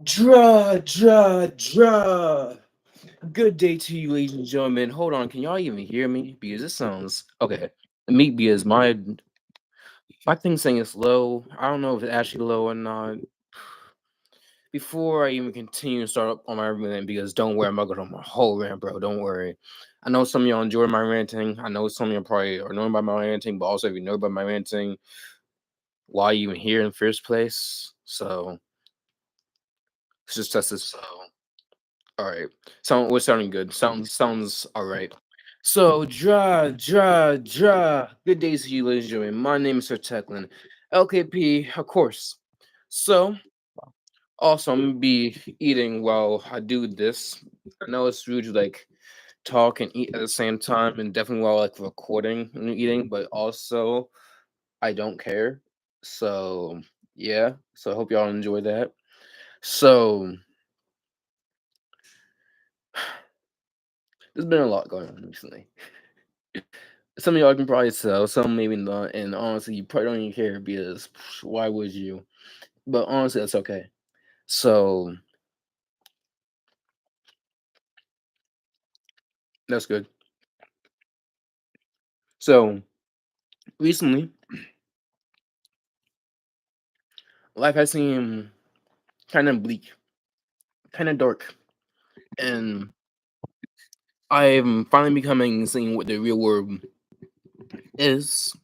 Draw. Good day to you, ladies and gentlemen. Hold on, can y'all even hear me? Because this sounds okay. Me because my thing saying it's low. I don't know if it's actually low or not. Before I even continue to start up on my rant, because don't worry, I'm not going on my whole rant, bro. Don't worry. I know some of y'all enjoy my ranting. I know some of y'all probably are knowing about my ranting, but also if you know about my ranting, why you even here in the first place? So let's just test this. All right. We're sounding good. Sounds all right. So draw. Good days to you, ladies and gentlemen. My name is Sir Techlin, LKP, of course. So also I'm gonna be eating while I do this. I know it's rude to like talk and eat at the same time, and definitely while like recording and eating, but also I don't care. So yeah. So I hope y'all enjoy that. So there's been a lot going on recently. Some of y'all can probably tell, some maybe not, and honestly, you probably don't even care because why would you? But honestly, that's okay. So that's good. So recently, life has seemed kind of bleak, kind of dark, and I'm finally becoming seeing what the real world is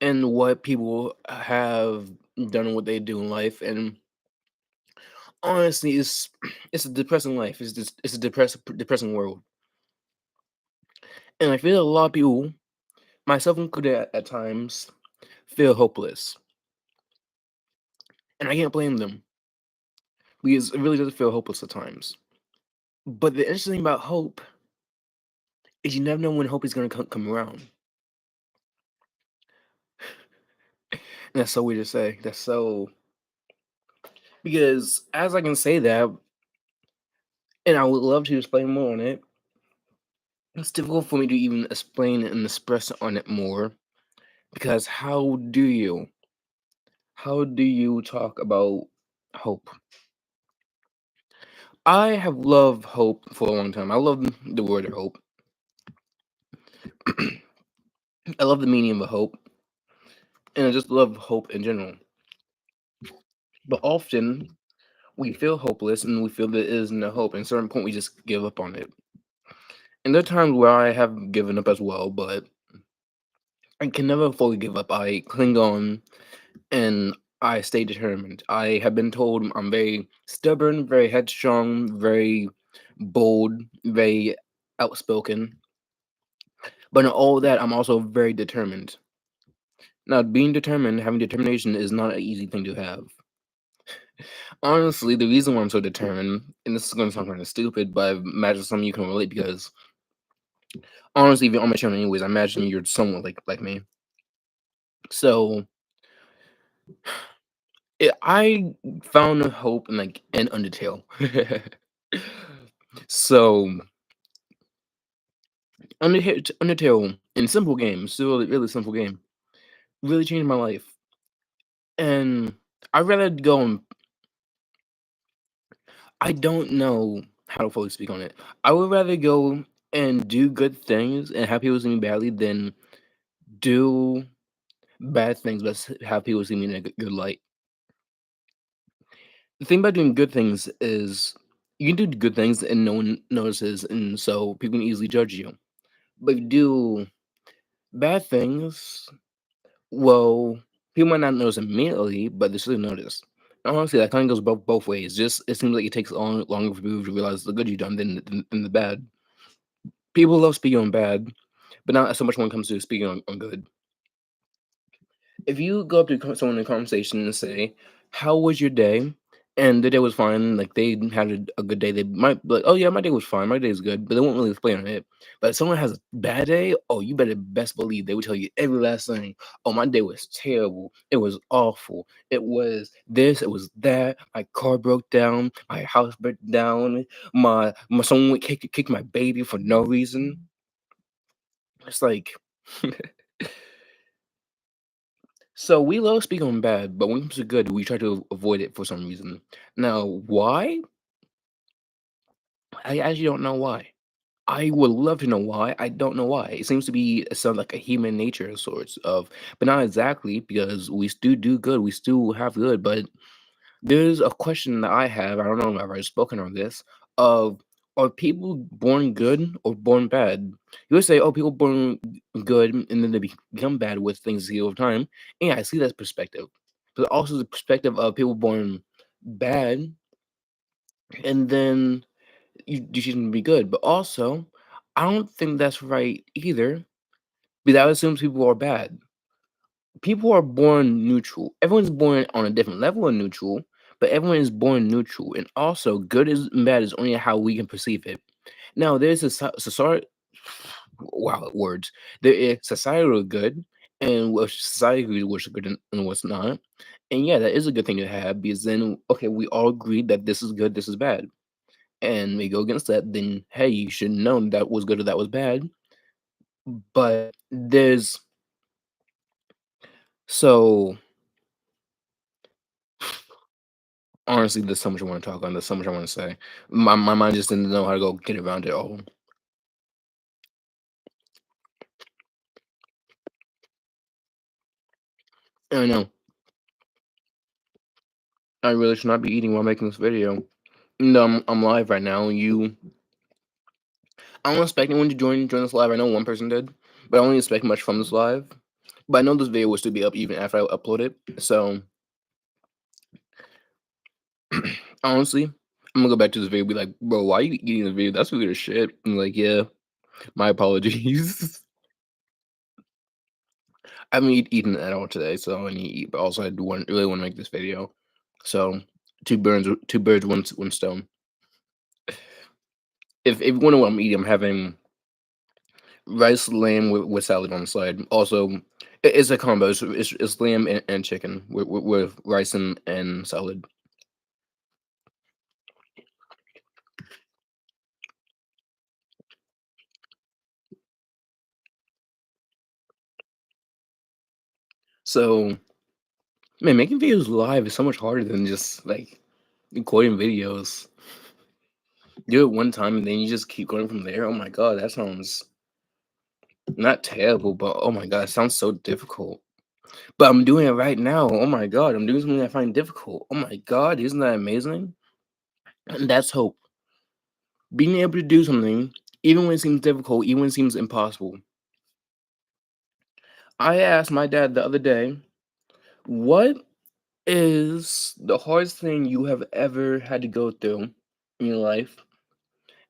and what people have done and what they do in life. And honestly, it's a depressing life. It's a depressing world. And I feel a lot of people, myself included at times, feel hopeless. And I can't blame them because it really does feel hopeless at times. But the interesting thing about hope is you never know when hope is going to come around. And that's so weird to say. That's so. Because as I can say that, and I would love to explain more on it, it's difficult for me to even explain and express on it more. Because how do you talk about hope? I have loved hope for a long time. I love the word hope. I love the meaning of a hope, and I just love hope in general. But often we feel hopeless and we feel there is no hope. And at a certain point, we just give up on it. And there are times where I have given up as well, but I can never fully give up. I cling on and I stay determined. I have been told I'm very stubborn, very headstrong, very bold, very outspoken. But in all that, I'm also very determined. Now, being determined, having determination is not an easy thing to have. Honestly, the reason why I'm so determined, and this is going to sound kind of stupid, but I imagine some of you can relate because honestly, if you're on my channel anyways, I imagine you're somewhat like me. So I found hope in like in Undertale. So Undertale in simple game, still a really simple game, really changed my life. And I'd rather go and I don't know how to fully speak on it. I would rather go and do good things and have people see me badly than do bad things but have people see me in a good light. The thing about doing good things is you can do good things and no one notices, and so people can easily judge you. But if you do bad things, well, people might not notice immediately, but they still notice. And honestly, that kind of goes both ways. Just it seems like it takes longer for people to realize the good you've done than the bad. People love speaking on bad, but not so much when it comes to speaking on good. If you go up to someone in a conversation and say, "How was your day?" and the day was fine, like they had a good day, they might be like, "Oh yeah, my day was fine. My day is good," but they won't really explain on it. But if someone has a bad day, oh, you better best believe they would tell you every last thing. Oh, my day was terrible. It was awful. It was this. It was that. My car broke down. My house broke down. My someone would kick my baby for no reason. It's like So we love speaking on bad, but when it comes to good, we try to avoid it for some reason. Now, why? I actually don't know why. I would love to know why. I don't know why. It seems to be sound like a human nature of sorts of, but not exactly because we still do good. We still have good, but there's a question that I have. I don't know if I've already spoken on this. Of are people born good or born bad? You would say, oh, people born good and then they become bad with things over time. And I see that perspective, but also the perspective of people born bad and then you shouldn't be good. But also, I don't think that's right either, because that assumes people are bad. People are born neutral. Everyone's born on a different level of neutral, but everyone is born neutral. And also, good is and bad is only how we can perceive it. Now, there's a society. Wow, words. There is societal good, and what society what's good and what's not. And yeah, that is a good thing to have because then, okay, we all agree that this is good, this is bad, and we go against that. Then, hey, you should know that was good or that was bad. But there's so honestly, there's so much I want to talk on. There's so much I want to say. My mind just didn't know how to go get around it all. I know I really should not be eating while making this video. No, I'm live right now. I don't expect anyone to join this live. I know one person did, but I don't expect much from this live. But I know this video will still be up even after I upload it. So honestly, I'm gonna go back to this video. And be like, bro, why are you eating this video? That's weird as shit. And like, yeah, my apologies. I haven't eaten at all today, so I need to eat. But also, I do really want to make this video. So two birds, one stone. If you wonder what I'm eating, I'm having rice lamb with salad on the side. Also, it's a combo. It's lamb and chicken with rice and salad. So, man, making videos live is so much harder than just like recording videos. Do it one time and then you just keep going from there. Oh my god, that sounds not terrible, but oh my god, it sounds so difficult. But I'm doing it right now. Oh my god, I'm doing something I find difficult. Oh my god, isn't that amazing? And that's hope. Being able to do something, even when it seems difficult, even when it seems impossible. I asked my dad the other day, what is the hardest thing you have ever had to go through in your life?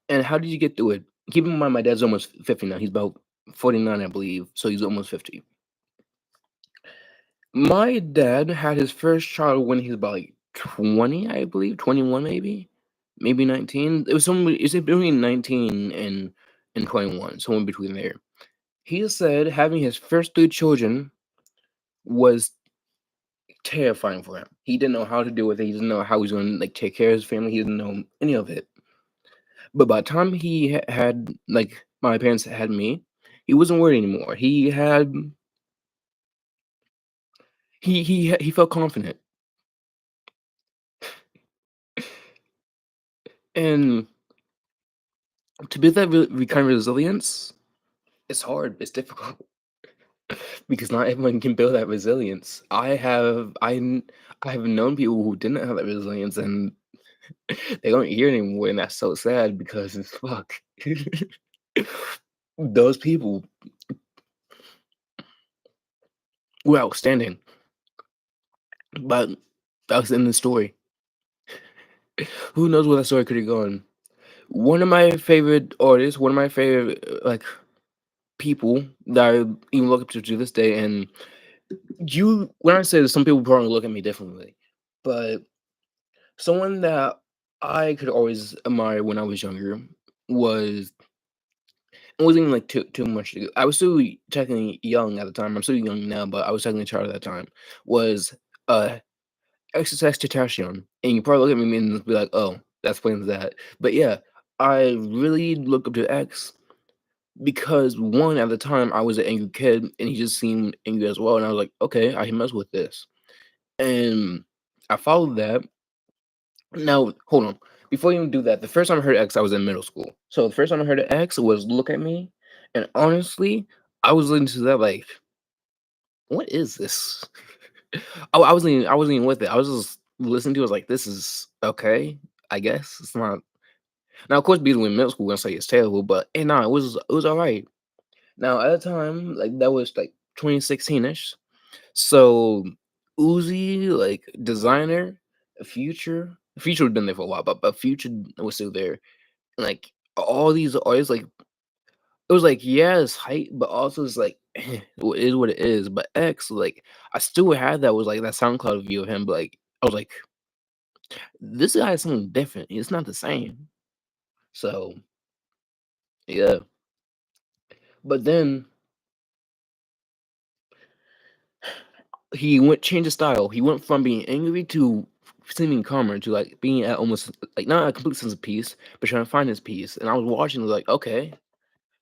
And how did you get through it? Keep in mind, my dad's almost 50 now. He's about 49, I believe. So he's almost 50. My dad had his first child when he was about like 20, I believe, 21 maybe 19. It was somewhere it's between 19 and 21, somewhere between there. He said having his first three children was terrifying for him. He didn't know how to deal with it. He didn't know how he was going to like take care of his family. He didn't know any of it. But by the time he had like my parents had me, he wasn't worried anymore. He felt confident. And to build that kind of resilience, it's hard. It's difficult because not everyone can build that resilience. I have known people who didn't have that resilience, and they don't hear anymore, and that's so sad because it's fuck. Those people were outstanding, but that was in the story. Who knows where that story could have gone? One of my favorite artists, one of my favorite like people that I even look up to this day, and you when I say this, some people probably look at me differently, but someone that I could always admire when I was younger was it wasn't even like too much to go. I was still technically young at the time. I'm still young now, but I was technically a child at that time. Was XXXTentacion, and you probably look at me and be like, "Oh, that explains that." But yeah, I really look up to X because one at the time I was an angry kid and he just seemed angry as well, and I was like, okay, I can mess with this, and I followed that. Now, hold on. Before you even do that, the first time I heard X, I was in middle school. So the first time I heard of X was "Look at Me," and honestly, I was listening to that like, "What is this?" I wasn't even with it. I was just listening to it, I was like, "This is okay, I guess." It's not now, of course, being in middle school, we're gonna say it's terrible, but hey, nah, it was alright. Now, at the time, like, that was, like, 2016-ish, so Uzi, like, Designer, Future had been there for a while, but Future was still there. Like, all these artists, like it was like, yeah, it's hype, but also it's like, it is what it is. But X, like, I still had that was like that SoundCloud view of him, but like, I was like, this guy is something different. It's not the same. So yeah. But then he went changed his style. He went from being angry to seeming calmer to like being at almost like not a complete sense of peace, but trying to find his peace. And I was watching like, okay,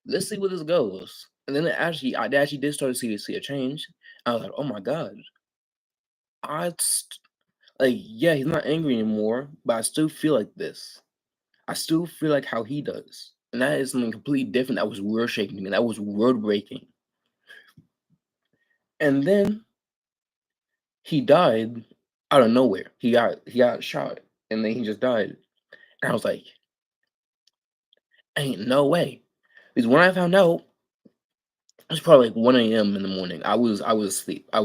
let's see where this goes. And then I actually did start to see a change. I was like, oh my god, I like, yeah, he's not angry anymore, but I still feel like this. I still feel like how he does. And that is something completely different that was world shaking me. That was world breaking. And then he died out of nowhere. He got shot and then he just died. And I was like, ain't no way. Because when I found out, it was probably like 1 a.m. in the morning. I was asleep. I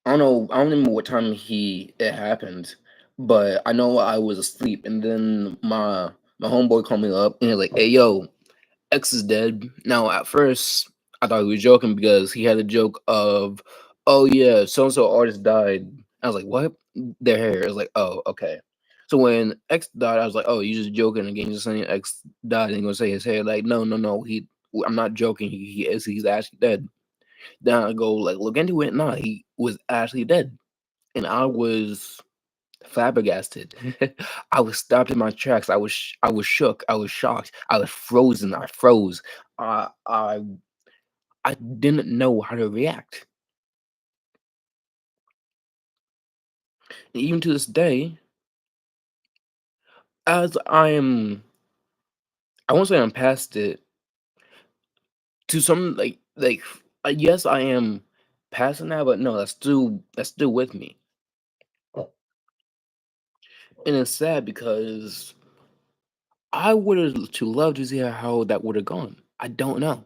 don't remember what time it happened, but I know I was asleep, and then my homeboy called me up and he was like, "Hey, yo, X is dead." Now, at first, I thought he was joking because he had a joke of, "Oh yeah, so and so artist died." I was like, "What?" Their hair. I was like, "Oh, okay." So when X died, I was like, "Oh, you just joking again? Just saying X died and gonna say his hair?" Like, no, no, no. I'm not joking. He's actually dead. Then I go like look into it. Nah, he was actually dead, and I was flabbergasted. I was stopped in my tracks. I was shook. I was shocked. I was frozen. I froze. I I I didn't know how to react. And even to this day, as I won't say I'm past it. To some yes, I am past it now, but no, that's still with me, and it's sad because I would have to love to see how that would have gone. I don't know.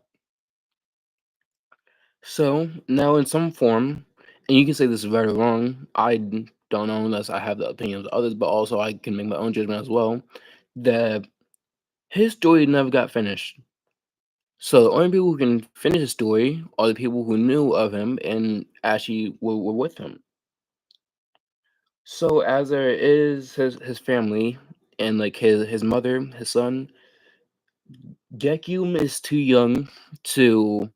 So now, in some form, and you can say this is right or wrong. Don't know unless I have the opinions of others, but also I can make my own judgment as well. That his story never got finished. So the only people who can finish the story are the people who knew of him and actually were with him. So as there is his family and like his mother, his son, Gekyum is too young to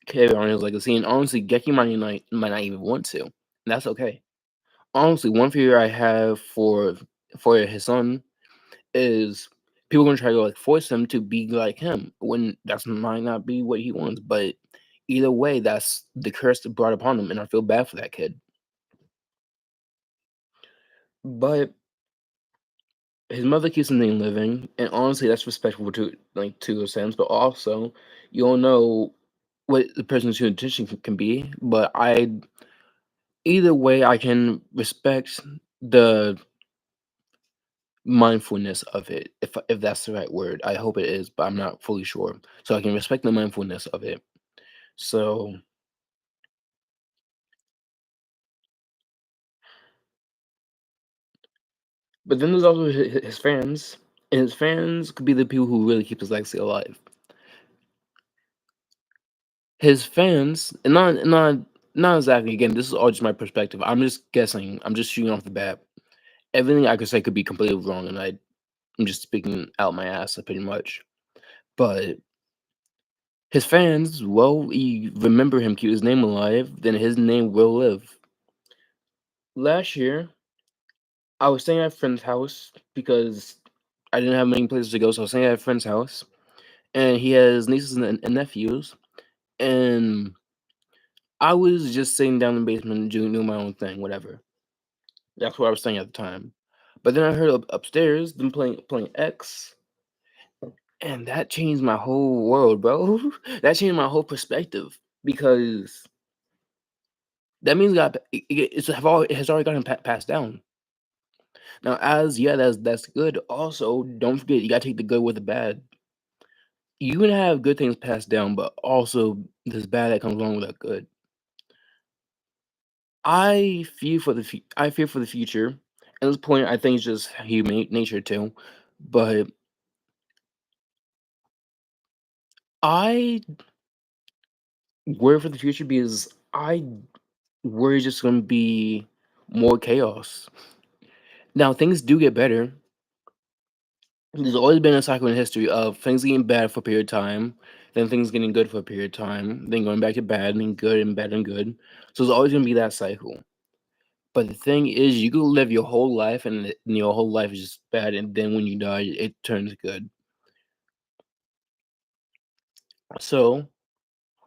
carry on his legacy, and honestly, Geki might not even want to. And that's okay. Honestly, one fear I have for his son is people gonna try to like force him to be like him when that's might not be what he wants. But either way, that's the curse that brought upon him, and I feel bad for that kid. But his mother keeps the name living, and honestly, that's respectful to a sense. But also, you don't know what the person's true intention can be. But either way, I can respect the mindfulness of it, if that's the right word. I hope it is, but I'm not fully sure. So I can respect the mindfulness of it. So, but then there's also his fans, and his fans could be the people who really keep his legacy alive. His fans, and not exactly. Again, this is all just my perspective. I'm just guessing. I'm just shooting off the bat. Everything I could say could be completely wrong, and I'm just speaking out my ass, pretty much. But his fans, well, you remember him, keep his name alive, then his name will live. Last year, I was staying at a friend's house because I didn't have many places to go, so I was staying at a friend's house, and he has nieces and nephews. And I was just sitting down in the basement doing my own thing, whatever. That's where I was staying at the time. But then I heard upstairs them playing X, and that changed my whole world, bro. That changed my whole perspective because that means it has already gotten passed down. Now, as yeah, that's good. Also, don't forget you gotta take the good with the bad. You can have good things passed down, but also this bad that comes along with that good. I fear for the future. At this point, I think it's just human nature too. But I worry for the future because I worry it's just gonna be more chaos. Now things do get better. There's always been a cycle in history of things getting bad for a period of time, then things getting good for a period of time, then going back to bad and then good and bad and good. So there's always gonna be that cycle. But the thing is, you could live your whole life and your whole life is just bad, and then when you die, it turns good. So,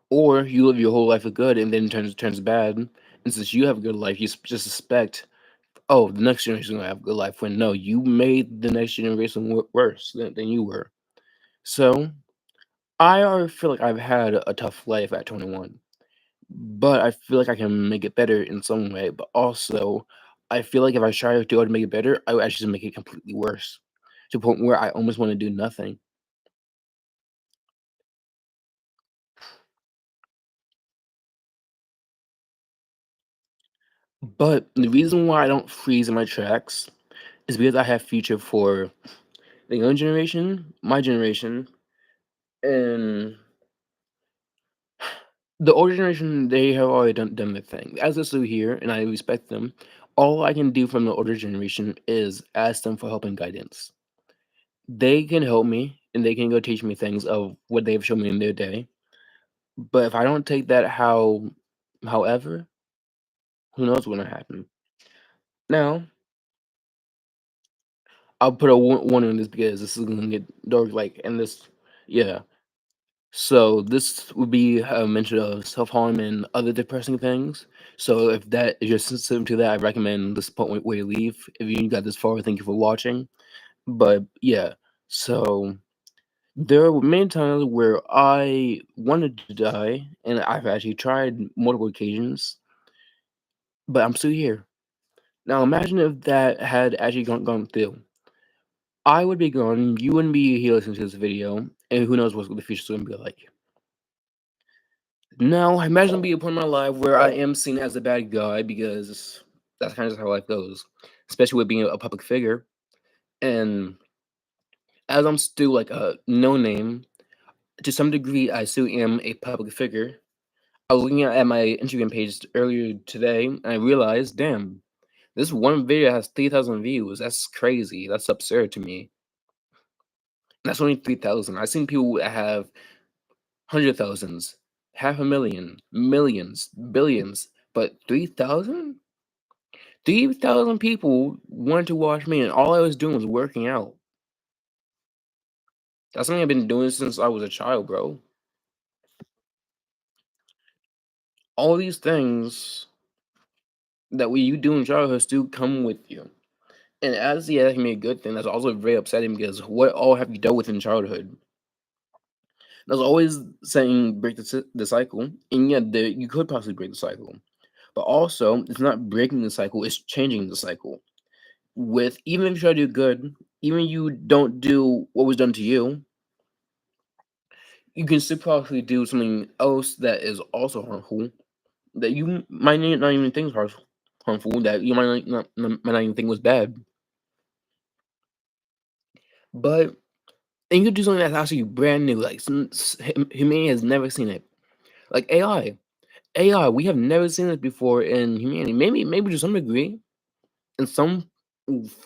or you live your whole life with good and then turns bad. And since you have a good life, just suspect, oh, the next generation gonna have a good life. When no, you made the next generation worse than you were. So I already feel like I've had a tough life at 21, but I feel like I can make it better in some way. But also, I feel like if I try to make it better, I would actually make it completely worse to the point where I almost want to do nothing. But the reason why I don't freeze in my tracks is because I have future for the young generation, my generation, and the older generation. They have already done their thing. As I still here, and I respect them. All I can do from the older generation is ask them for help and guidance. They can help me, and they can go teach me things of what they've shown me in their day. But if I don't take that however, who knows what's gonna happen. Now, I'll put a warning on this because this is gonna get dark, like, and this, yeah. So this would be a mention of self-harm and other depressing things. So if you're sensitive to that, I recommend this point where you leave. If you got this far, thank you for watching. But yeah, so there were many times where I wanted to die, and I've actually tried multiple occasions, but I'm still here. Now imagine if that had actually gone through. I would be gone, you wouldn't be here listening to this video, and who knows what the future's gonna be like. Now, imagine being a point in my life where I am seen as a bad guy because that's kind of just how life goes, especially with being a public figure. And as I'm still like a no name, to some degree, I still am a public figure. I was looking at my Instagram page earlier today, and I realized, damn, this one video has 3,000 views. That's crazy. That's absurd to me. That's only 3,000. I've seen people that have hundred thousands, half a million, millions, billions, but 3,000? 3,000 people wanted to watch me, and all I was doing was working out. That's something I've been doing since I was a child, bro. All these things that you do in childhood still come with you. And as yeah, that can be a good thing. That's also very upsetting because what all have you dealt with in childhood? There's always saying break the cycle, and yeah, you could possibly break the cycle, but also it's not breaking the cycle; it's changing the cycle. With even if you try to do good, even you don't do what was done to you, you can still probably do something else that is also harmful that you might not even think is harmful that you might not even think was bad. But and you could do something that's actually brand new, like humanity has never seen it. Like AI, we have never seen this before in humanity. Maybe to some degree, in some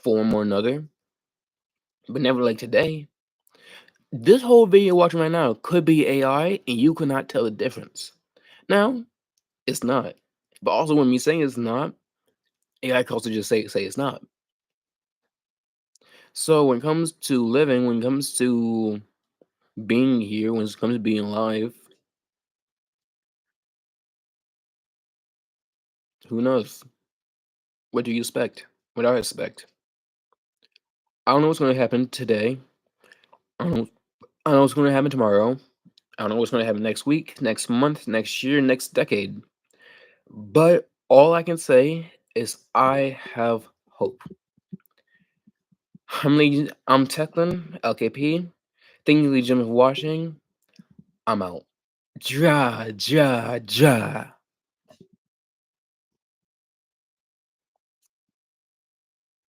form or another, but never like today. This whole video you're watching right now could be AI, and you could not tell the difference. Now, it's not. But also, when me saying it's not, AI can also just say it's not. So when it comes to living, when it comes to being here when it comes to being live, who knows? What do you expect? What I expect? I don't know what's gonna happen today. I don't know I don't know what's gonna happen tomorrow. I don't know what's gonna happen next week, next month, next year, next decade. But all I can say is I have hope. I'm Techland, LKP. Thank you, Jim, for watching. I'm out. Ja, ja, ja.